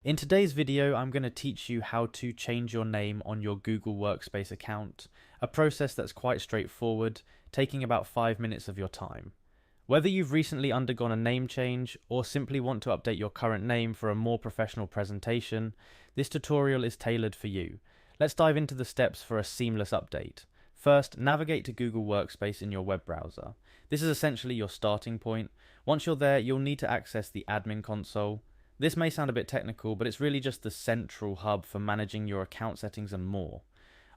In today's video, I'm going to teach you how to change your name on your Google Workspace account, a process that's quite straightforward, taking about 5 minutes of your time. Whether you've recently undergone a name change or simply want to update your current name for a more professional presentation, this tutorial is tailored for you. Let's dive into the steps for a seamless update. First, navigate to Google Workspace in your web browser. This is essentially your starting point. Once you're there, you'll need to access the admin console. This may sound a bit technical, but it's really just the central hub for managing your account settings and more.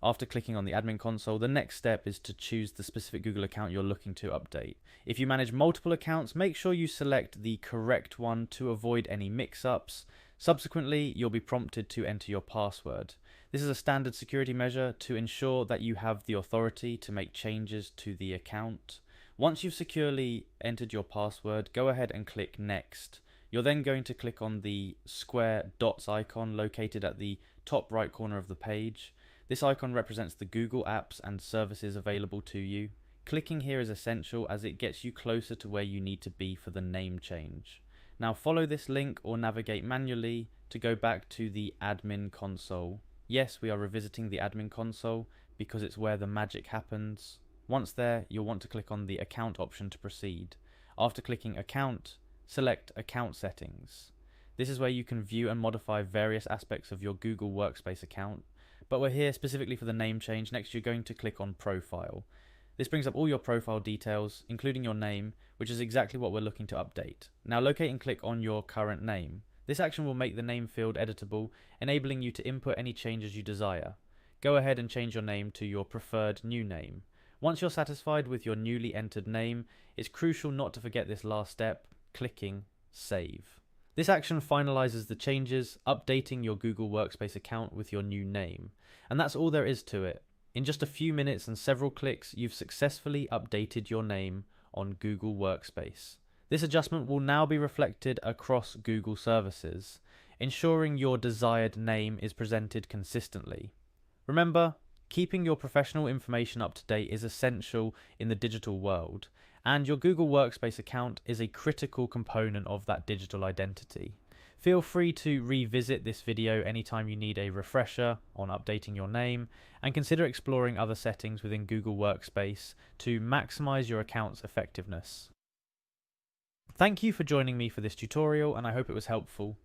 After clicking on the admin console, the next step is to choose the specific Google account you're looking to update. If you manage multiple accounts, make sure you select the correct one to avoid any mix-ups. Subsequently, you'll be prompted to enter your password. This is a standard security measure to ensure that you have the authority to make changes to the account. Once you've securely entered your password, go ahead and click Next. You're then going to click on the square dots icon located at the top right corner of the page. This icon represents the Google apps and services available to you. Clicking here is essential as it gets you closer to where you need to be for the name change. Now follow this link or navigate manually to go back to the admin console. Yes, we are revisiting the admin console because it's where the magic happens. Once there, you'll want to click on the account option to proceed. After clicking account, select Account Settings. This is where you can view and modify various aspects of your Google Workspace account, but we're here specifically for the name change. Next, you're going to click on Profile. This brings up all your profile details, including your name, which is exactly what we're looking to update. Now locate and click on your current name. This action will make the name field editable, enabling you to input any changes you desire. Go ahead and change your name to your preferred new name. Once you're satisfied with your newly entered name, it's crucial not to forget this last step, clicking Save. This action finalizes the changes, updating your Google Workspace account with your new name. And that's all there is to it. In just a few minutes and several clicks, you've successfully updated your name on Google Workspace. This adjustment will now be reflected across Google services, ensuring your desired name is presented consistently. Remember, keeping your professional information up to date is essential in the digital world, and your Google Workspace account is a critical component of that digital identity. Feel free to revisit this video anytime you need a refresher on updating your name, and consider exploring other settings within Google Workspace to maximize your account's effectiveness. Thank you for joining me for this tutorial, and I hope it was helpful.